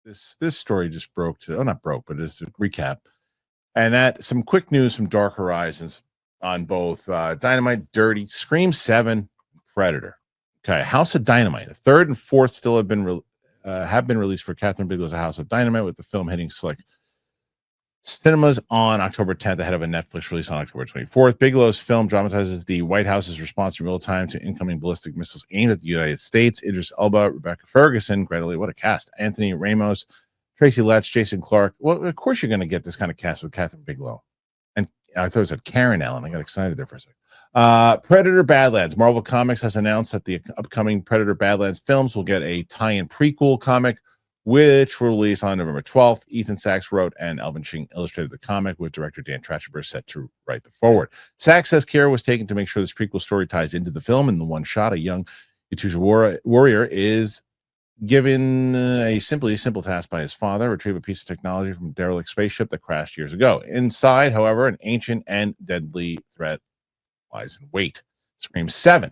this story just broke to, oh, not broke, but it's a recap. And that some quick news from Dark Horizons on both Dynamite, Dirty, Scream 7, Predator. Okay, House of Dynamite. The third and fourth still have been released for Catherine Bigelow's House of Dynamite, with the film hitting select cinemas on October 10th ahead of a Netflix release on October 24th. Bigelow's film dramatizes the White House's response in real time to incoming ballistic missiles aimed at the United States. Idris Elba, Rebecca Ferguson, Greta Lee, what a cast. Anthony Ramos, Tracy Letts, Jason Clarke. Well, of course you're going to get this kind of cast with Catherine Bigelow. And I thought it said Karen Allen. I got excited there for a second. Predator Badlands. Marvel Comics has announced that the upcoming Predator Badlands films will get a tie-in prequel comic, which will release on November 12th. Ethan Sachs wrote and Alvin Ching illustrated the comic, with director Dan Trachtenberg set to write the forward. Sachs says care was taken to make sure this prequel story ties into the film. In the one shot, a young Yakuza warrior is given a simple task by his father: retrieve a piece of technology from a derelict spaceship that crashed years ago. Inside, however, an ancient and deadly threat lies in wait. Scream 7.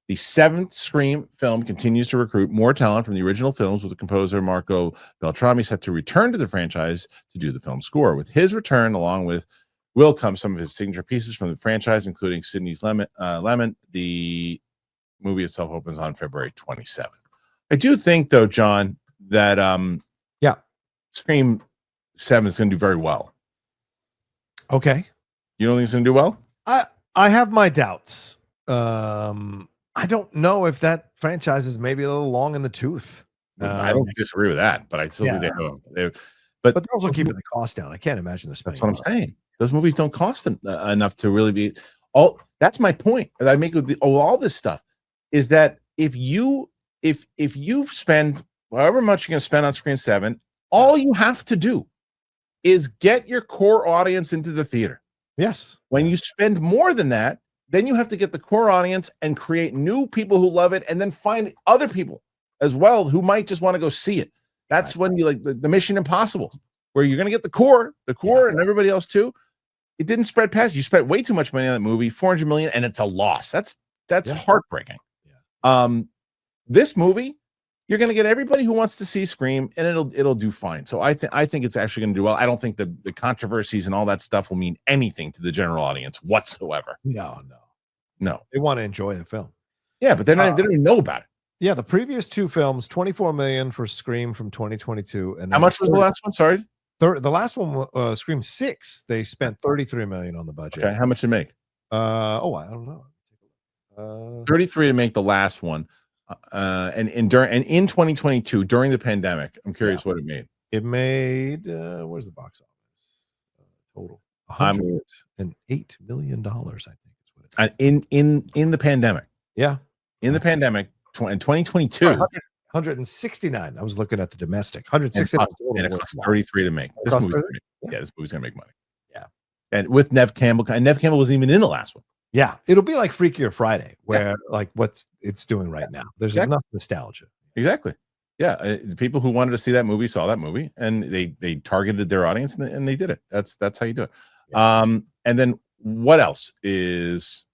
The seventh Scream film continues to recruit more talent from the original films, with the composer Marco Beltrami set to return to the franchise to do the film score. With his return, along with will come some of his signature pieces from the franchise, including Sydney's Lemon. The movie itself opens on February 27th. I do think, though, John, that Scream 7 is going to do very well. Okay. You don't think it's going to do well? I have my doubts. I don't know if that franchise is maybe a little long in the tooth. I don't disagree with that, but I still think but they're also keeping the cost down. I can't imagine they're spending. That's what I'm saying. Those movies don't cost enough to really be all. That's my point that I make with all this stuff is that if you spend however much you're going to spend on Scream 7, all you have to do is get your core audience into the theater. Yes. When you spend more than that, then you have to get the core audience and create new people who love it, and then find other people as well who might just want to go see it. That's when you like the Mission Impossible, where you're going to get the core and everybody else too. It didn't spread past. You spent way too much money on that movie, $400 million, and it's a loss. That's heartbreaking. Yeah. This movie, you're going to get everybody who wants to see Scream, and it'll do fine. So I think it's actually going to do well. I don't think the controversies and all that stuff will mean anything to the general audience whatsoever. No. They want to enjoy the film. Yeah, but they don't even know about it. Yeah, the previous two films, $24 million for Scream from 2022, and how much was the last one? Sorry, the last one, Scream 6. They spent $33 million on the budget. Okay, how much did it make? I don't know. 33 to make the last one. And in 2022 during the pandemic, I'm curious what it made. It made where's the box office total? $108 million, I think is what it is. In the pandemic. Yeah, in the pandemic, in 2022. 169. I was looking at the domestic. 169, and it cost 33 to make. This movie's gonna make money. Yeah, and with Nev Campbell, and Nev Campbell wasn't even in the last one. Yeah, it'll be like Freakier Friday, where like what it's doing right now. There's enough nostalgia. Exactly. Yeah, the people who wanted to see that movie saw that movie, and they targeted their audience, and they did it. That's how you do it. Yeah. And then what else is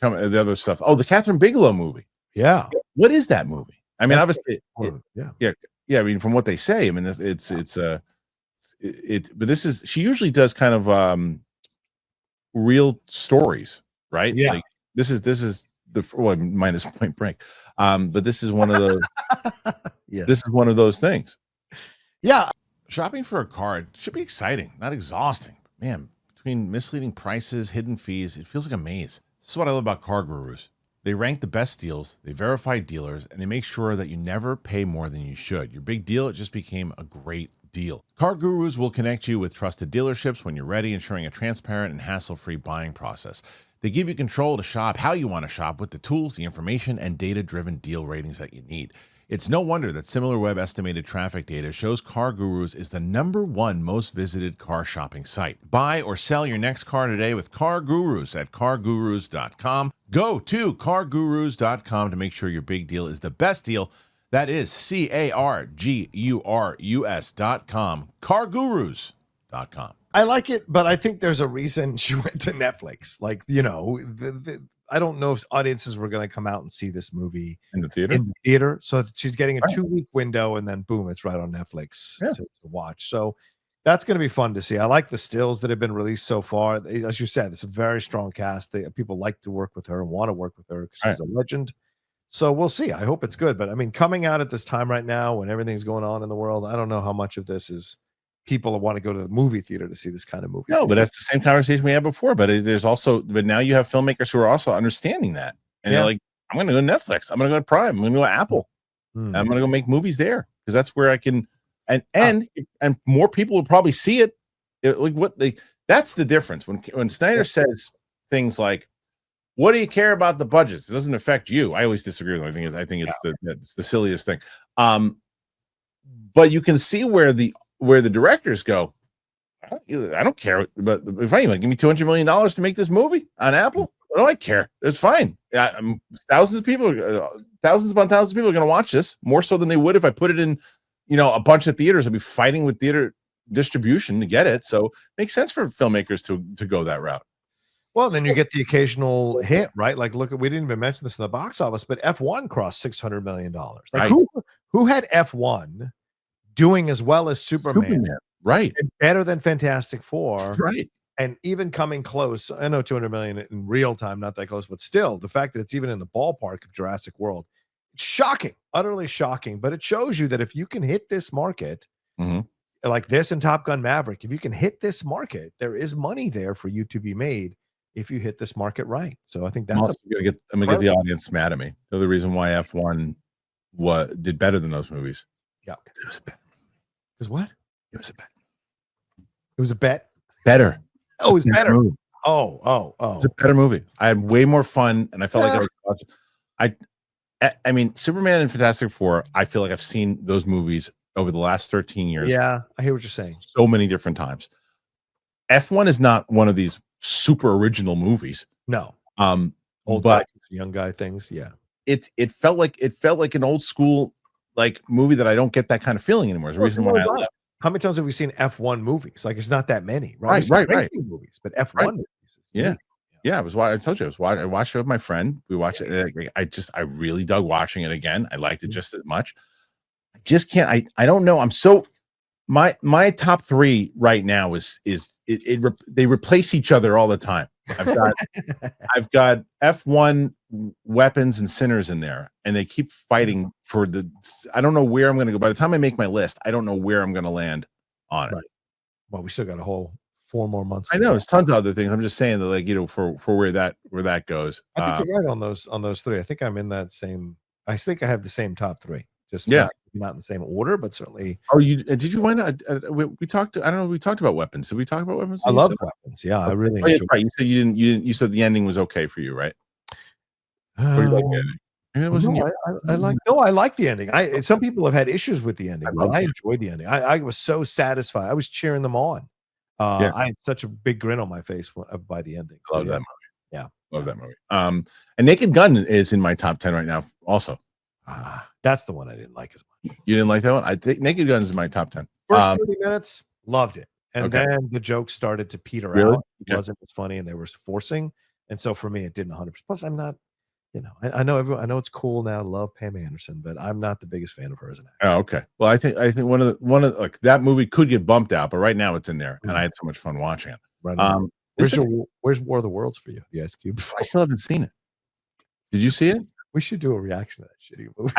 coming? The other stuff. Oh, the Catherine Bigelow movie. Yeah. What is that movie? I mean, obviously, yeah. I mean, from what they say, I mean, but this is, she usually does kind of real stories, right? Yeah. Like, this is the minus Point Break, but this is one of those. Yes. This is one of those things. Yeah. Shopping for a car should be exciting, not exhausting. Man, between misleading prices, hidden fees, it feels like a maze. This is what I love about Car Gurus. They rank the best deals, they verify dealers, and they make sure that you never pay more than you should. Your big deal, it just became a great deal. Car Gurus will connect you with trusted dealerships when you're ready, ensuring a transparent and hassle-free buying process. They give you control to shop how you want to shop with the tools, the information, and data-driven deal ratings that you need. It's no wonder that SimilarWeb estimated traffic data shows Car Gurus is the #1 most visited car shopping site. Buy or sell your next car today with Car Gurus at cargurus.com. Go to cargurus.com to make sure your big deal is the best deal. That is cargurus.com. Cargurus.com. I like it, but I think there's a reason she went to Netflix. Like, you know, I don't know if audiences were going to come out and see this movie in the theater. So she's getting a 2-week window, and then boom, it's right on Netflix to watch. So that's going to be fun to see. I like the stills that have been released so far. As you said, it's a very strong cast. People like to work with her and want to work with her because she's a legend. So we'll see. I hope it's good. But I mean, coming out at this time right now when everything's going on in the world, I don't know how much of this is people want to go to the movie theater to see this kind of movie. No, but that's the same conversation we had before. But but now you have filmmakers who are also understanding that. And they're like, I'm going to go to Netflix. I'm going to go to Prime. I'm going to go to Apple. I'm going to go make movies there because that's where I can. And more people will probably see it. That's the difference. When Snyder says things like, what do you care about the budgets? It doesn't affect you. I always disagree with him. I think it's the silliest thing. But you can see where the directors go, I don't care, but if I give me $200 million to make this movie on Apple, what do I care? It's fine. Thousands upon thousands of people are going to watch this more so than they would if I put it in, a bunch of theaters. I'd be fighting with theater distribution to get it. So it makes sense for filmmakers to go that route. Well, then you get the occasional hit, right? Like, look, we didn't even mention this in the box office, but F1 crossed $600 million. Like, who had F1 doing as well as Superman, right? And better than Fantastic Four, right? And even coming close. I know 200 million in real time, not that close, but still, the fact that it's even in the ballpark of Jurassic World, it's shocking, utterly shocking. But it shows you that if you can hit this market, like this and Top Gun Maverick, if you can hit this market, there is money there for you to be made if you hit this market right. So I think that's I'm gonna get the audience mad at me. The other reason why F1 did better than those movies. Yeah, it was a bet. Because what? It was a bet. It was a bet. Better. Oh, it was better. Movie. Oh. It's a better movie. I had way more fun, and I felt like I was watching. I mean, Superman and Fantastic Four. I feel like I've seen those movies over the last 13 years. Yeah, I hear what you're saying. So many different times. F1 is not one of these super original movies. No. Old guy, young guy things. Yeah. It felt like an old school movie that I don't get that kind of feeling anymore. It's the reason why I left. How many times have we seen F1 movies? Like, it's not that many, right? Right. Movies, but F1 movies. Yeah. It was why I told you I watched it with my friend. We watched it. I really dug watching it again. I liked it just as much. I just can't. I don't know. I'm so my top three right now they replace each other all the time. I've got F1, Weapons, and Sinners in there, and they keep fighting for I don't know where I'm going to go. By the time I make my list, I don't know where I'm going to land on it. Right. Well, we still got a whole 4 more months. I know there's tons of other things. I'm just saying that, for where that goes. I think you're right on those three. I think I'm in that same. I think I have the same top three. Just not in the same order, but certainly. Oh, did you wind up? We talked. I don't know. We talked about Weapons. Did we talk about Weapons? I love Weapons. Yeah, I really. Right. You said you didn't. You said the ending was okay for you, right? Or you like the ending? Maybe it wasn't you. I like the ending. Some people have had issues with the ending, but I enjoyed the ending. I was so satisfied. I was cheering them on. I had such a big grin on my face by the ending. Love that movie. Yeah, love that movie. And Naked Gun is in my top 10 right now. Also, that's the one I didn't like as much. You didn't like that one? I think Naked Gun is in my top 10. First 30 minutes, loved it, and then the jokes started to peter out. It wasn't as funny, and they were forcing. And so for me, it didn't 100%. Plus, I'm not. I know everyone. I know it's cool now to love Pam Anderson, but I'm not the biggest fan of her as an actor. Oh, okay. Well, I think one of that movie could get bumped out, but right now it's in there, and I had so much fun watching it. Right. Where's War of the Worlds for you? The Ice Cube. I still haven't seen it. Did you see it? We should do a reaction to that shitty movie.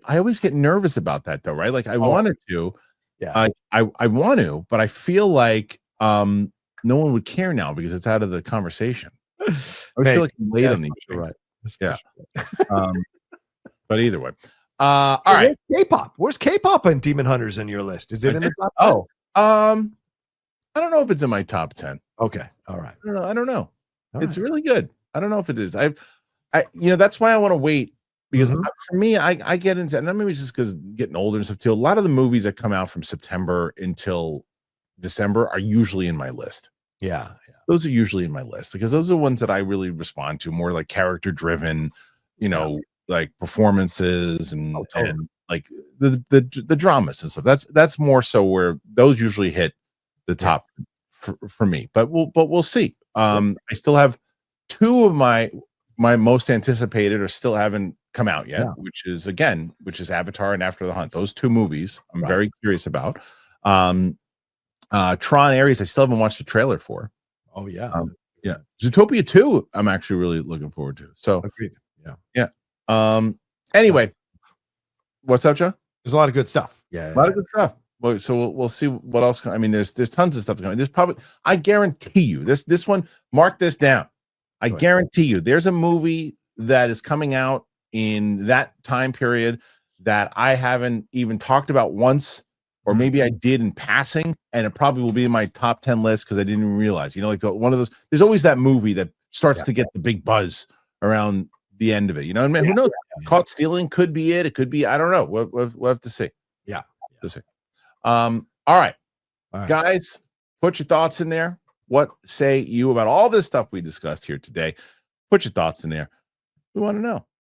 I always get nervous about that, though, right? Like I wanted to, yeah. I want to, but I feel like no one would care now because it's out of the conversation. I feel like I'm late on these things. Right. Yeah. But either way, all right. K-pop. Where's K-pop and Demon Hunters in your list? Is it in the top 10? I don't know if it's in my top 10. Okay. All right. I don't know. It's really good. I don't know if it is. That's why I want to wait because for me, I get into, and maybe it's just because getting older and stuff too. A lot of the movies that come out from September until December are usually in my list. Yeah. Those are usually in my list because those are the ones that I really respond to, more like character driven, like performances and like the dramas and stuff. That's more so where those usually hit the top for me. But we'll see. I still have two of my most anticipated are still haven't come out yet, Yeah. which is Avatar and After the Hunt. Those two movies I'm Right. very curious about. Tron Ares, I still haven't watched the trailer for. Oh yeah. Yeah. Zootopia 2, I'm actually really looking forward to. So Agreed. Yeah. yeah. Anyway, what's up, Joe? There's a lot of good stuff. Yeah. A lot of good stuff. Well, so we'll see what else. I mean, there's tons of stuff going. There's probably, I guarantee you, this one, mark this down. I guarantee you, there's a movie that is coming out in that time period that I haven't even talked about once, or maybe I did in passing, and it probably will be in my top 10 list because I didn't even realize. You know, like one of those. There's always that movie that starts to get the big buzz around the end of it. You know what I mean? Who knows? Caught Stealing could be it. It could be. I don't know. We'll have to see. Yeah. To see. All right, guys, put your thoughts in there. What say you about all this stuff we discussed here today? Put your thoughts in there. We want to know.